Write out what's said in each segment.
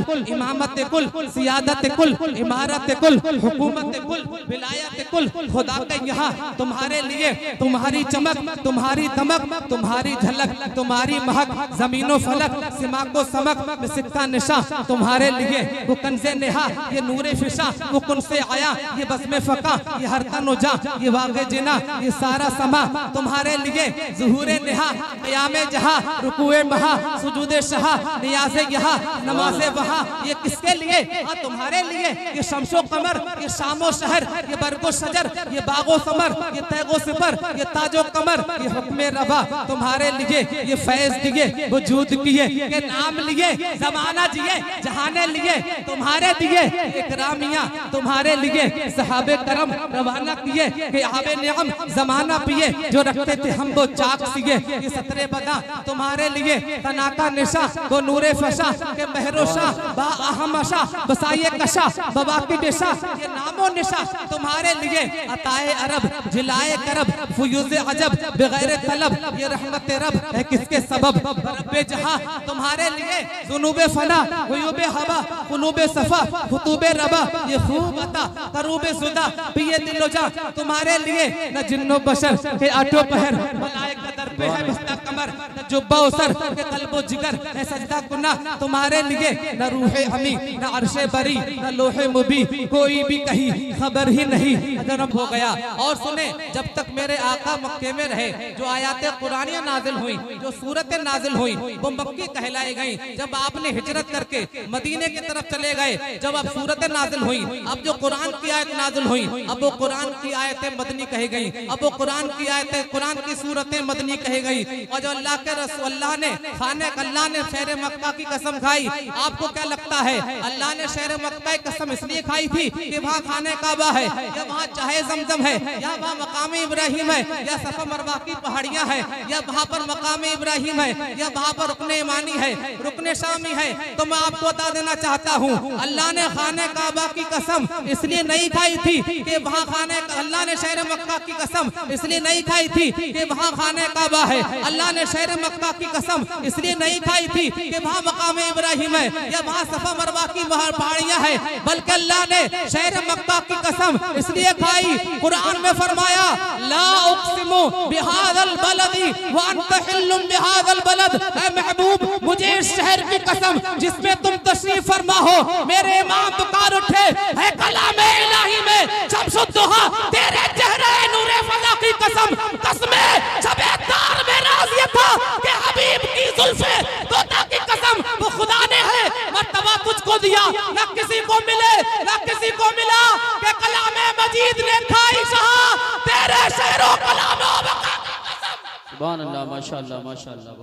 कुल, इमामत कुल, सियादत कुल, इमारत कुल, हुकूमत कुल, विलायत कुल। खुदा के यहाँ तुम्हारे लिए तुम्हारी चमक, तुम्हारी दमक, तुम्हारी झलक, तुम्हारी महक, जमीनों फलक, सिमाको समक, सिक्का निशा तुम्हारे लिए। वो कंज़े नेहा, ये नूरे फिशा, वो कुन से आया, ये बज़्मे फका, ये हर तनुजा, ये वाक़े जिना, ये सारा समा तुम्हारे लिए। ज़ुहूरे नेहा, क़यामे जहाँ, रुकूए महा, सुजूदे शहा, नियाज़े यहाँ, नमाज़े वहाँ। ये किसके लिए? तुम्हारे लिए। ये शम्सो कमर, ये शामो शहर, ये बरगो शजर, ये बागो समर, ये तैगो सिपर, ये ताजो कमर, ये हुक्मे रवा तुम्हारे लिए। ये फैज दिए, वजूद किए, ये नाम लिए, जमाना जिए, जहाने लिए तुम्हारे दिए। इकरामिया तुम्हारे लिए, सहाबे करम रवाना किए कि आबे नियम जमाना पिए, जो रखते थे हम वो चाक सिए। ये सतरे बदा तुम्हारे लिए, तनाका निशा, वो नूरे फशा के महरोशा, बा अहमशा, बसाये कशा, बबा की निशा, ये नामो निशा तुम्हारे लिए। अताए अरब, जिलाए करब, फुयूज़े अजब, बगैर तलब, ये रहमत रब है किसके सबब। रब्बे जहां तुम्हारे लिए, जुनूबे फना, हुयूबे हवा, कुनूबे सफा, खुतूबे रबा, ये खूब अता, करूबे जुदा, पिए दिलो जा तुम्हारे लिए। न जिन्नो बशर के आठों पहर, मलाइक कदर पे है बस्ता कमर, न जुब्बा उसर के कल्बो जिगर है सजदा गुना तुम्हारे लिए। न रूहे अमी, न अर्शे बरी, न लोहे मुबी, कोई भी कहीं खबर ही नहीं, अदरब हो गया। और सुने, जब तक मेरे आका मक्के में रहे, जो आयातें कुरानियां नाजिल हुई, जो सूरतें नाजिल हुई, वो मक्की कहलाई गई। जब आपने हिजरत करके मदीने की तरफ चले गए, जब अब सूरतें नाजिल हुई, अब जो कुरान की आयत नाजिल हुई, अब वो कुरान की आयतें मदनी कही गई, अब वो कुरान की आयतें, कुरान की सूरतें मदनी कही गई। और जो अल्लाह के रसूल, अल्लाह ने शहर मक्का की कसम खाई। आपको क्या लगता है अल्लाह ने शहर मक्का की कसम इसलिए खाई थी कि वहाँ खाने काबा है, या वहाँ चाहे जमजम है, या वहाँ मकाम इब्राहिम है, या सफा मरवा की पहाड़ियाँ है, या वहाँ पर मकाम इब्राहिम है, या वहाँ पर रुकने ईमानी है, रुकने शामी है। तो मैं आपको बता देना चाहता हूँ, अल्लाह ने खाने काबा की कसम इसलिए नहीं खाई थी कि वहाँ खाने, अल्लाह ने शहर मक्का की कसम इसलिए नहीं खाई थी कि वहाँ खाने काबा है, अल्लाह ने शहर मक्का की कसम इसलिए नहीं खाई थी कि वहाँ मकाम इब्राहिम है, या वहाँ सफा मरवा की पहाड़ियाँ है, बल्कि अल्लाह ने शहर मक्का की कसम इसलिए खाई। कुरान में फरमाया, ला उक़सिमु बिहाज़ल बलदी व अंत हिल्लुम बिहाज़ल बलद। ऐ महबूब, मुझे इस शहर की कसम जिसमें तुम तशरीफ फरमा हो। मेरे इमाम पुकार उठे है कलामे इलाही में, शम्सुद्दुहा तेरे चेहरे नूरे फज़ा की कसम, कसमे शबे तार में राज ये था कि हबीब की जुल्फ़े तोता की कसम, वो खुदा ने है मर्तबा तुझको दिया, ना किसी को मिले, ना किसी को मिला, कि कलामे मजीद ने खाई शहा तेरे शहरों कलामों बका की कसम। सुभान अल्लाह, माशाअल्लाह, माशाअल्लाह।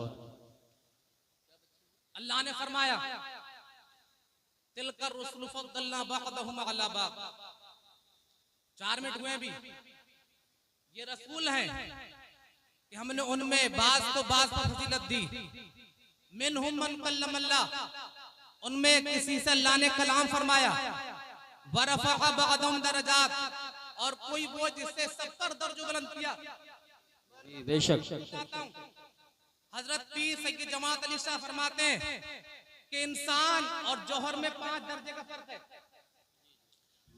अल्लाह ने फरमाया, तिलकर रुसुल फद्दलना बअदहुम अला बअद। 4 मिनट हुए भी, ये रसूल हैं कि हमने उनमें बाज को बाज पर फजीलत दी। मिनहुम मन कल्लम अल्लाह, उनमें किसी से अल्लाह ने कलाम फरमाया। वरफ़अ बअदहुम दरजात, और कोई वो जिससे सब पर दर्जो बुलंद किया। बेशक हजरत पीर सैयद जमात अली शाह फरमाते हैं कि इंसान और जौहर में 5 दर्जे का फर्क है।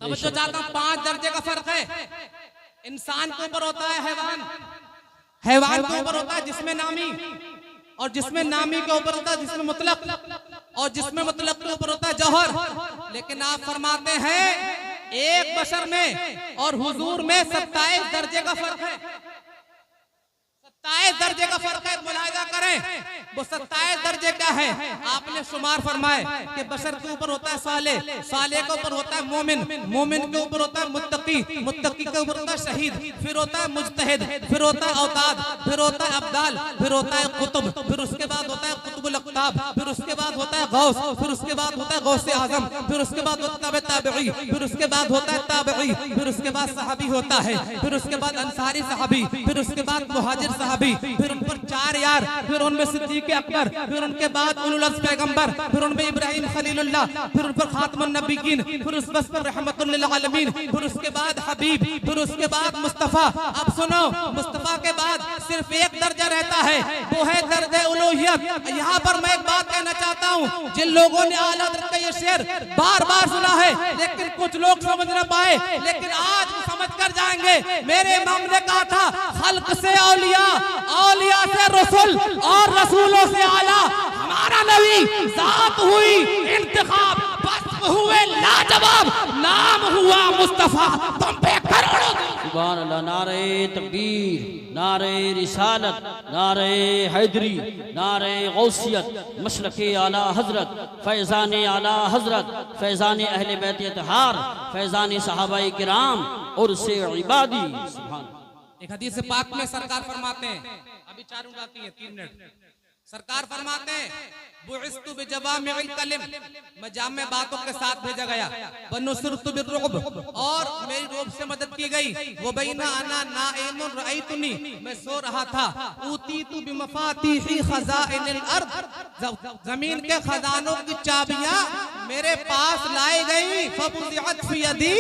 तवज्जो चाहता हूं, 5 दर्जे का फर्क है। इंसान के ऊपर होता है हैवान, हैवान के ऊपर होता है जिसमें नामी, और जिसमें नामी के ऊपर होता है जिसमें मुतलक, और जिसमें मुतलक के ऊपर होता है जौहर। लेकिन आप फरमाते हैं एक बशर में और हुजूर में 27 दर्जे का फर्क है। 27 दर्जे का फर्क है। मुलाहिजा करें वो 27 दर्जे क्या है। आपने शुमार फरमाए कि बशर के ऊपर होता है साले, साले के ऊपर होता है मोमिन, मोमिन के ऊपर होता है मुत्तकी, मुत्तकी के ऊपर होता है शहीद, फिर होता है मुजतहिद, फिर होता है औताद, फिर होता है अब्दाल, फिर होता है कुतुब, फिर उसके बाद होता है कुतुबुल अक़ताब, फिर उसके बाद होता है गौस, फिर उसके बाद होता है गौसे आजम, फिर उसके बाद होता है ताबई, फिर उसके बाद होता है ताबई, फिर उसके बाद सहाबी होता है, फिर उसके बाद अंसारी सहाबी, फिर उसके बाद मुहाजिर सहाबी, फिर उन पर 4 यार, फिर उनमें सिद्दीक अकबर, फिर उनके बाद उलुल अज़्म पैगंबर, फिर उनमें इब्राहिम खलीलुल्लाह, फिर उन पर खातमुन नबिय्यीन, फिर उस बस पर रहमतुल लिल आलमीन, फिर उसके बाद हबीब, फिर उसके बाद मुस्तफ़ा। अब सुनो, मुस्तफ़ा के बाद सिर्फ एक दर्जा रहता है, वो है दर्जे उलूहियत। यहाँ पर मैं एक बात कहना चाहता हूँ, जिन लोगों ने आला हज़रत का ये शेर बार बार सुना है, लेकिन कुछ लोग समझ न पाए, लेकिन आज समझ कर जाएंगे। मेरे इमाम ने कहा था, खल्क से औलिया, औलिया से रसूल और रसूलों से आला हमारा नबी, जात हुई इंतखाब, बस हुए लाजवाब, नाम हुआ मुस्तफा, तुम पे करोड़ों। सुभान अल्लाह। नारे तकबीर, नारे रिसालत, नारे हैदरी, नारे गौसियत, मशरक़े आला हजरत, फैज़ान आला हजरत, फैज़ान अहले बैत अतहार, फैज़ान सहाबाए किराम और से इबादी। सुभान। एक हदीस पाक में सरकार फरमाते हैं, अभी 4 बाकी है, 3 मिनट। सरकार फरमाते हैं, बुइस्तु बिजवामिल कलिम, मैं जामे बातों के साथ भेजा गया, वनुसरतु बिर्रुब, और मेरी रोब से मदद की गई। वो बैना अना नाइमुन रअयतुनी, मैं सो रहा था, उतीतु बिमफातिही खज़ाइनिल अर्द, जमीन के खजानों की चाबियां मेरे पास लाई गई। फबुदिअत फी यदी,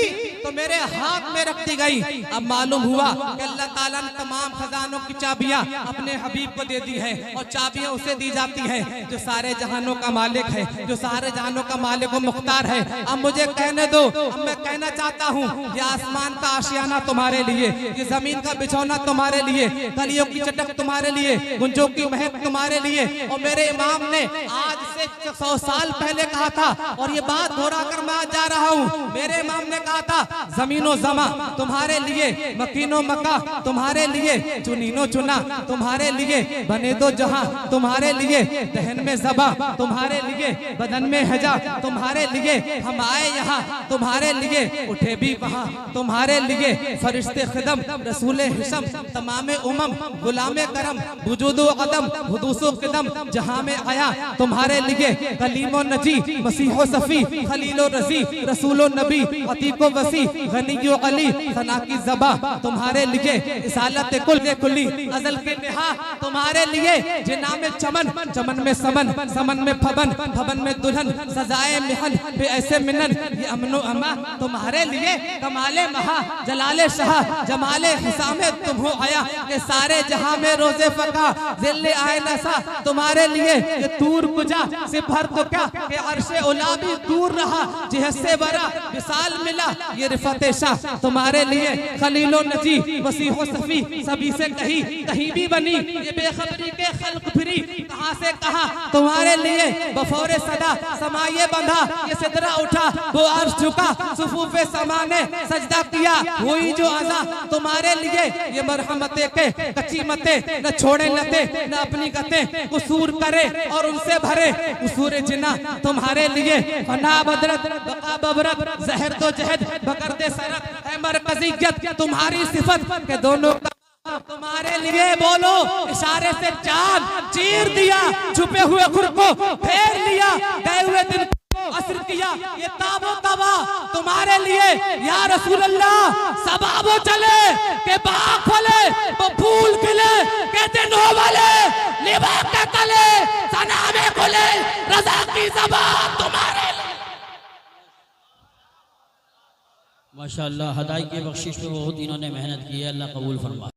तो मेरे हाथ में रख दी गई। अब मालूम हुआ कि अल्लाह ताला ने तमाम खजानों की चाबियां अपने हबीब को दे दी है, और चाबियां उसे दी जाती है जो सारे जहानों का मालिक है, जो सारे जहानों का मालिक व मुख्तार है। अब मुझे कहने दो, अब मैं कहना चाहता हूँ, ये आसमान का आशियाना तुम्हारे लिए, ये जमीन का बिछौना तुम्हारे लिए, कलियों की चटक तुम्हारे लिए, गुंजों की महक तुम्हारे लिए। और मेरे इमाम ने आज से 100 साल पहले कहा था, और ये बात दोहरा कर मैं आज जा रहा हूँ। मेरे इमाम ने कहा था, जमीनो जमा तुम्हारे लिए, मकीनो मका तुम्हारे लिए, चुनीनो चुना तुम्हारे लिए, बने दो जहां तुम्हारे लिए, दहन में ज़बा तुम्हारे लिए, बदन में हजा तुम्हारे लिए, हम आए यहाँ तुम्हारे लिए, उठे भी वहाँ तुम्हारे लिए, फरिश्ते खिदम रसूल हिशम, तमाम उमम गुलाम करम, वजूदो अदम हुदूसो किदम, जहाँ में आया तुम्हारे लिए, कलीमो नजी मसीहो सफी, खलीलो रजी रसूलो नबी, अतीको वसी, गनीयो अली, सना की ज़बा तुम्हारे लिए, इसालत कुल्ली अजल के निहा तुम्हारे लिए, जिना में चमन, चमन में समन, समन में फबन, फबन में दुल्हन, सजाए मिहन पे ऐसे मिनन, ये अमनो अमा तुम्हारे लिए, कमाले महा जलाले शाह, जमाले हिसामे तुम हो आया, ये सारे जहां में रोजे फका, जिल्ले आए नसा तुम्हारे लिए, ये तूर कुजा से भर तो क्या, कि अर्शे उला भी दूर रहा, जिहसे बरा विसाल मिला, ये रिफते शाह तुम्हारे लिए, खलीलो नजी वसीहो सफी, सभी से कहीं भी बनी, ये बेखबरी के खल्क फिरी, कहां से कहा तुम्हारे लिए, बफौरे सदा समाये बंधा, ये सिदरा उठा वो अर्श झुका, सुफूफे समाने सजदा किया, हुई जो अज़ा तुम्हारे लिए, ये मरहमते के कच्ची मते, न छोड़े लते न अपनी गते, कुसूर करे और उनसे भरे, कुसूर जिना तुम्हारे लिए, फना बदरत बका बबरत, जहर तो जहद बकरते सरत, है मरकजियत तुम्हारी सिफत के दोनों तुम्हारे लिए। बोलो, इशारे से चांद चीर दिया, छुपे हुए खुर को फेर लिया, गए हुए दिन असर किया, ये ताबो तबा तुम्हारे लिए, या रसूल अल्लाह। सबाबो चले के बाग फले, वो फूल खिले के दिन हो वाले, लिबा के तले सनामे खुले, रज़ा की ज़बान तुम्हारे लिए। माशाअल्लाह, हदाई की बख्शिश पे बहुत इन्होंने मेहनत की है, अल्लाह कबूल फरमा।